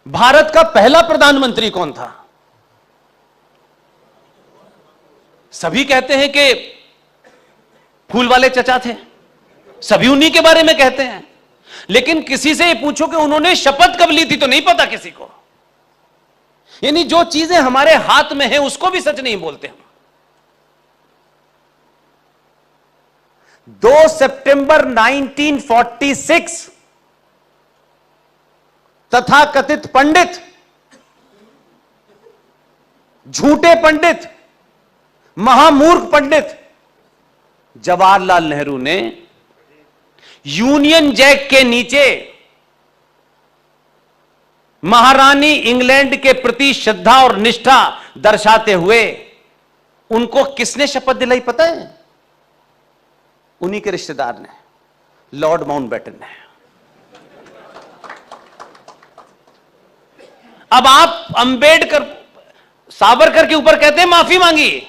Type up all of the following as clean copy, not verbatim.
भारत का पहला प्रधानमंत्री कौन था? सभी कहते हैं कि फूल वाले चचा थे, सभी उन्हीं के बारे में कहते हैं, लेकिन किसी से ये पूछो कि उन्होंने शपथ कब ली थी तो नहीं पता किसी को। यानी जो चीजें हमारे हाथ में है उसको भी सच नहीं बोलते हम। 2 सितंबर 1946 तथाकथित पंडित, झूठे पंडित, महामूर्ख पंडित जवाहरलाल नेहरू ने यूनियन जैक के नीचे महारानी इंग्लैंड के प्रति श्रद्धा और निष्ठा दर्शाते हुए उनको किसने शपथ दिलाई पता है? उन्हीं के रिश्तेदार ने, लॉर्ड माउंटबेटन ने। अब आप अंबेडकर, सावरकर के ऊपर कहते हैं माफी मांगी।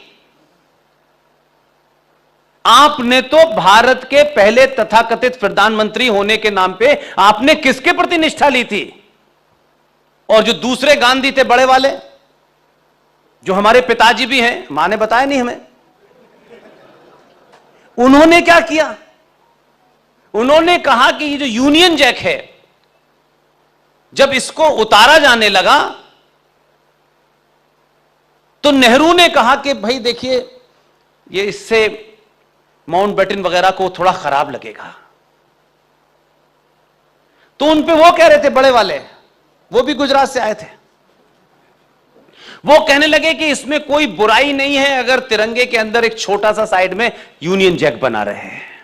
आपने तो भारत के पहले तथाकथित प्रधानमंत्री होने के नाम पे आपने किसके प्रति निष्ठा ली थी? और जो दूसरे गांधी थे बड़े वाले, जो हमारे पिताजी भी हैं, मां ने बताया नहीं हमें, उन्होंने क्या किया? उन्होंने कहा कि ये जो यूनियन जैक है, जब इसको उतारा जाने लगा तो नेहरू ने कहा कि भाई देखिए, ये इससे माउंटबेटन वगैरह को थोड़ा खराब लगेगा। तो उन पे वो कह रहे थे बड़े वाले, वो भी गुजरात से आए थे, वो कहने लगे कि इसमें कोई बुराई नहीं है अगर तिरंगे के अंदर एक छोटा सा साइड में यूनियन जैक बना रहे हैं।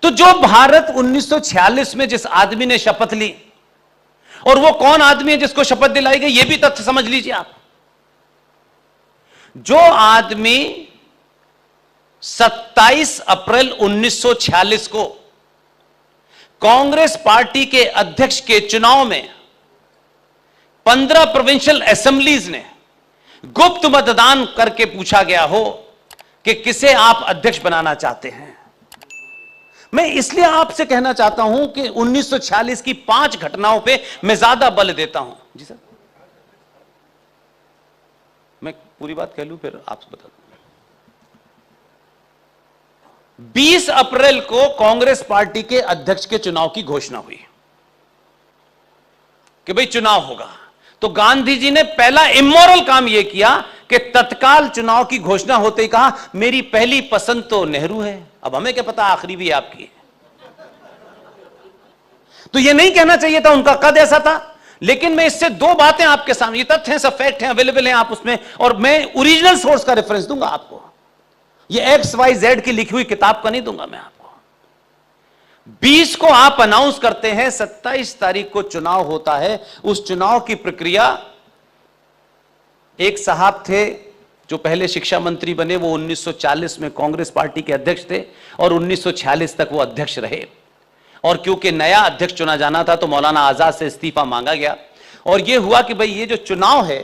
तो जो भारत 1946 में जिस आदमी ने शपथ ली, और वो कौन आदमी है जिसको शपथ दिलाई गई, ये भी तथ्य समझ लीजिए आप। जो आदमी 27 अप्रैल 1946 को कांग्रेस पार्टी के अध्यक्ष के चुनाव में 15 प्रोविंशियल असेंबलीज ने गुप्त मतदान करके पूछा गया हो कि किसे आप अध्यक्ष बनाना चाहते हैं। मैं इसलिए आपसे कहना चाहता हूं कि 1946 की 5 घटनाओं पे मैं ज्यादा बल देता हूं। जी सर, मैं पूरी बात कह लूं फिर आपसे बता दूं। 20 अप्रैल को कांग्रेस पार्टी के अध्यक्ष के चुनाव की घोषणा हुई कि भाई चुनाव होगा। तो गांधी जी ने पहला इमोरल काम यह किया कि तत्काल चुनाव की घोषणा होते ही कहा मेरी पहली पसंद तो नेहरू है। अब हमें क्या पता आखिरी भी आपकी है। तो यह नहीं कहना चाहिए था, उनका कद ऐसा था। लेकिन मैं इससे 2 बातें आपके सामने, ये तथ्य हैं, सब फैक्ट हैं, अवेलेबल हैं आप उसमें, और मैं ओरिजिनल सोर्स का रेफरेंस दूंगा आपको। ये XYZ की लिखी हुई किताब का नहीं दूंगा मैं आपको। 20 को आप अनाउंस करते हैं, 27 तारीख को चुनाव होता है। उस चुनाव की प्रक्रिया, एक साहब थे जो पहले शिक्षा मंत्री बने, वो 1940 में कांग्रेस पार्टी के अध्यक्ष थे और 1946 तक वो अध्यक्ष रहे। और क्योंकि नया अध्यक्ष चुना जाना था तो मौलाना आजाद से इस्तीफा मांगा गया और यह हुआ कि भाई ये जो चुनाव है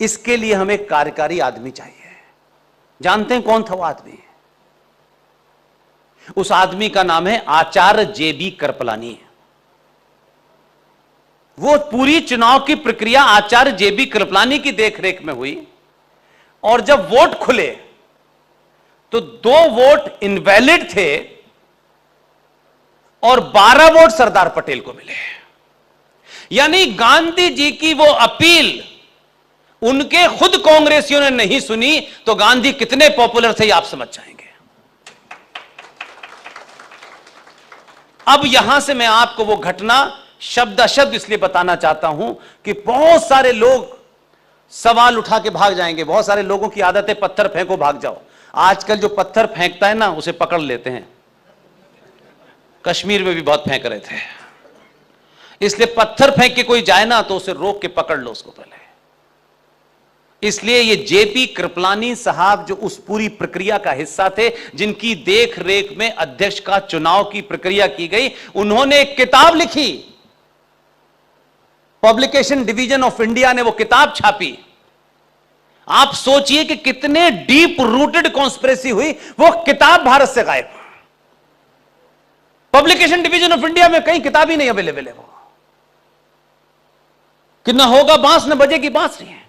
इसके लिए हमें कार्यकारी आदमी चाहिए। जानते हैं कौन था वो आदमी? उस आदमी का नाम है आचार्य JB कृपलानी। वो पूरी चुनाव की प्रक्रिया आचार्य JB कृपलानी की देखरेख में हुई और जब वोट खुले तो 2 वोट इनवैलिड थे और 12 वोट सरदार पटेल को मिले। यानी गांधी जी की वो अपील उनके खुद कांग्रेसियों ने नहीं सुनी तो गांधी कितने पॉपुलर थे आप समझ जाएंगे। अब यहां से मैं आपको वो घटना शब्द इसलिए बताना चाहता हूं कि बहुत सारे लोग सवाल उठा के भाग जाएंगे। बहुत सारे लोगों की आदत है पत्थर फेंको भाग जाओ। आजकल जो पत्थर फेंकता है ना उसे पकड़ लेते हैं। कश्मीर में भी बहुत फेंक रहे थे, इसलिए पत्थर फेंक के कोई जाए ना तो उसे रोक के पकड़ लो उसको पहले। इसलिए ये JB कृपलानी साहब जो उस पूरी प्रक्रिया का हिस्सा थे, जिनकी देख रेख में अध्यक्ष का चुनाव की प्रक्रिया की गई, उन्होंने एक किताब लिखी। पब्लिकेशन डिवीजन ऑफ इंडिया ने वो किताब छापी। आप सोचिए कि कितने डीप रूटेड कॉन्स्पिरेसी हुई। वो किताब भारत से गायब। पब्लिकेशन डिवीजन ऑफ इंडिया में कहीं किताब ही नहीं अवेलेबल है। वो कि न होगा बांस न बजेगी बांसुरी है।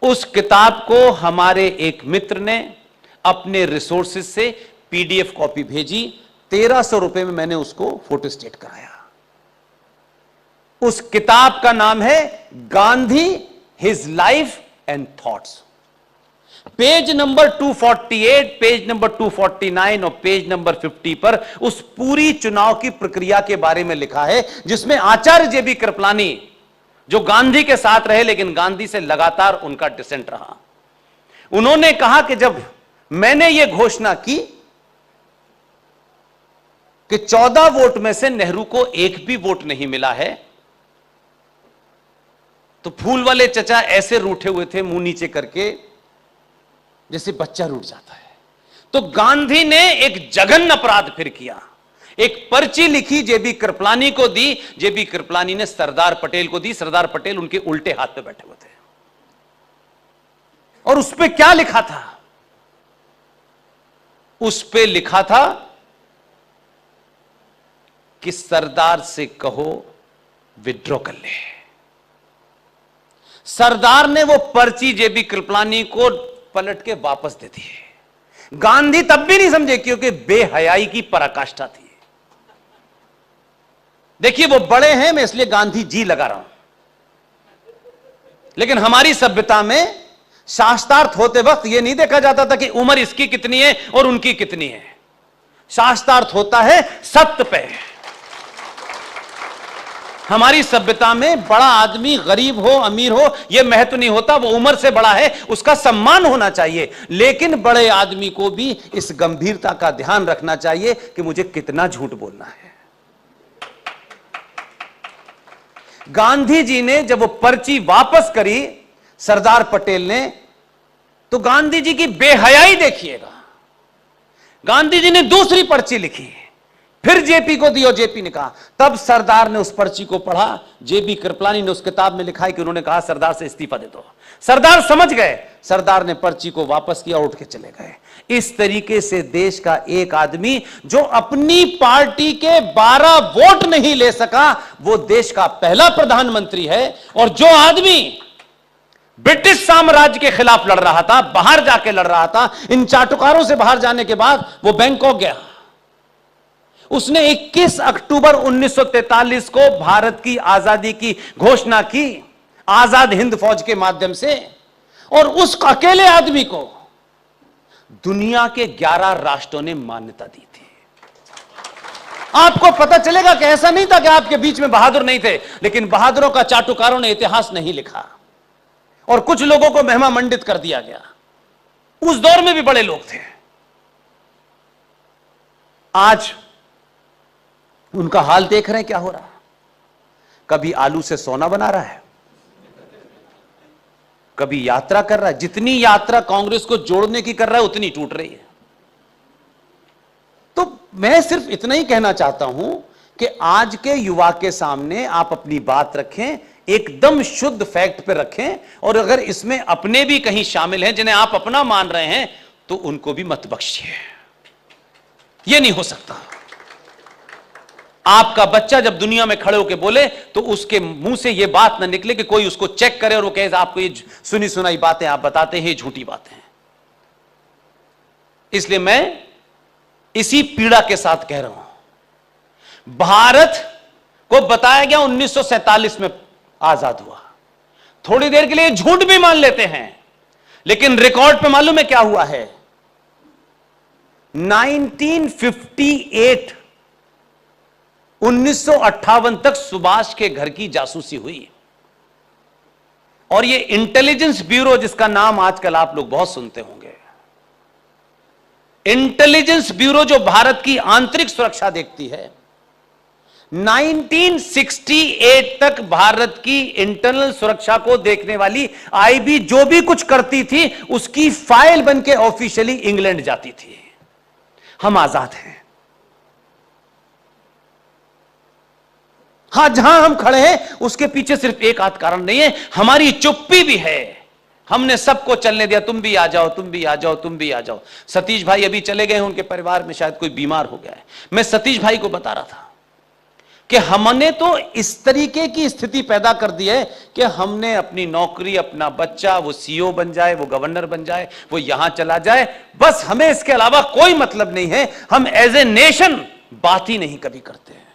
उस किताब को हमारे एक मित्र ने अपने रिसोर्सेज से पीडीएफ कॉपी भेजी, 1300 रुपए में मैंने उसको फोटोस्टेट कराया। उस किताब का नाम है Gandhi, his life and thoughts. Page number 248, page number 249 और पेज नंबर 50 पर उस पूरी चुनाव की प्रक्रिया के बारे में लिखा है, जिसमें आचार्य जेबी कृपलानी जो गांधी के साथ रहे लेकिन गांधी से लगातार उनका डिसेंट रहा, उन्होंने कहा कि जब मैंने यह घोषणा की कि 14 वोट में से नेहरू को एक भी वोट नहीं मिला है, तो फूल वाले चचा ऐसे रूठे हुए थे मुंह नीचे करके जैसे बच्चा रूठ जाता है। तो गांधी ने एक जघन्य अपराध फिर किया, एक पर्ची लिखी, जेबी कृपलानी को दी, जेबी कृपलानी ने सरदार पटेल को दी, सरदार पटेल उनके उल्टे हाथ पे बैठे हुए थे। और उस पे क्या लिखा था? उस पे लिखा था कि सरदार से कहो विड्रॉ कर ले। सरदार ने वो पर्ची जेबी कृपलानी को पलट के वापस दे दी। गांधी तब भी नहीं समझे क्योंकि बेहयाई की पराकाष्ठा थी। देखिए वो बड़े हैं, मैं इसलिए गांधी जी लगा रहा हूं, लेकिन हमारी सभ्यता में शास्त्रार्थ होते वक्त यह नहीं देखा जाता था कि उम्र इसकी कितनी है और उनकी कितनी है। शास्त्रार्थ होता है सत्य पे। हमारी सभ्यता में बड़ा आदमी गरीब हो अमीर हो यह महत्व नहीं होता, वो उम्र से बड़ा है उसका सम्मान होना चाहिए, लेकिन बड़े आदमी को भी इस गंभीरता का ध्यान रखना चाहिए कि मुझे कितना झूठ बोलना है। गांधी जी ने जब वो पर्ची वापस करी सरदार पटेल ने, तो गांधी जी की बेहयाई देखिएगा। गांधी जी ने दूसरी पर्ची लिखी, फिर जेपी को दी और जेपी ने कहा, तब सरदार ने उस पर्ची को पढ़ा। जेबी कृपलानी ने उस किताब में लिखा है कि उन्होंने कहा सरदार से इस्तीफा दे दो। सरदार समझ गए, सरदार ने पर्ची को वापस किया, उठ के चले गए। इस तरीके से देश का एक आदमी जो अपनी पार्टी के 12 वोट नहीं ले सका, वो देश का पहला प्रधानमंत्री है। और जो आदमी ब्रिटिश साम्राज्य के खिलाफ लड़ रहा था, बाहर जाके लड़ रहा था, इन चाटुकारों से बाहर जाने के बाद वो बैंकॉक गया। उसने 21 अक्टूबर 1943 को भारत की आजादी की घोषणा की आजाद हिंद फौज के माध्यम से, और उस अकेले आदमी को दुनिया के 11 राष्ट्रों ने मान्यता दी थी। आपको पता चलेगा कि ऐसा नहीं था कि आपके बीच में बहादुर नहीं थे, लेकिन बहादुरों का चाटुकारों ने इतिहास नहीं लिखा और कुछ लोगों को महिमा मंडित कर दिया गया। उस दौर में भी बड़े लोग थे। आज उनका हाल देख रहे हैं क्या हो रहा। कभी आलू से सोना बना रहा है, कभी यात्रा कर रहा है। जितनी यात्रा कांग्रेस को जोड़ने की कर रहा है उतनी टूट रही है। तो मैं सिर्फ इतना ही कहना चाहता हूं कि आज के युवा के सामने आप अपनी बात रखें, एकदम शुद्ध फैक्ट पे रखें, और अगर इसमें अपने भी कहीं शामिल हैं जिन्हें आप अपना मान रहे हैं तो उनको भी मत बख्शिए। यह नहीं हो सकता। आपका बच्चा जब दुनिया में खड़े होकर बोले तो उसके मुंह से यह बात ना निकले कि कोई उसको चेक करे और वो कहे आपको ये सुनी सुनाई बातें आप बताते हैं, झूठी बातें हैं। इसलिए मैं इसी पीड़ा के साथ कह रहा हूं, भारत को बताया गया 1947 में आजाद हुआ। थोड़ी देर के लिए झूठ भी मान लेते हैं, लेकिन रिकॉर्ड पे मालूम है क्या हुआ है? 1958 1958 तक सुभाष के घर की जासूसी हुई, और ये इंटेलिजेंस ब्यूरो जिसका नाम आजकल आप लोग बहुत सुनते होंगे, इंटेलिजेंस ब्यूरो जो भारत की आंतरिक सुरक्षा देखती है, 1968 तक भारत की इंटरनल सुरक्षा को देखने वाली आईबी जो भी कुछ करती थी उसकी फाइल बनके ऑफिशियली इंग्लैंड जाती थी। हम आजाद हैं। हां, जहां हम खड़े हैं उसके पीछे सिर्फ एक आध कारण नहीं है, हमारी चुप्पी भी है, हमने सबको चलने दिया, तुम भी आ जाओ, तुम भी आ जाओ, तुम भी आ जाओ। सतीश भाई अभी चले गए हैं, उनके परिवार में शायद कोई बीमार हो गया है। मैं सतीश भाई को बता रहा था कि हमने तो इस तरीके की स्थिति पैदा कर दी है कि हमने अपनी नौकरी, अपना बच्चा, वो सीईओ बन जाए, वो गवर्नर बन जाए, वो यहां चला जाए, बस हमें इसके अलावा कोई मतलब नहीं है। हम एज ए नेशन बात ही नहीं कभी करते हैं।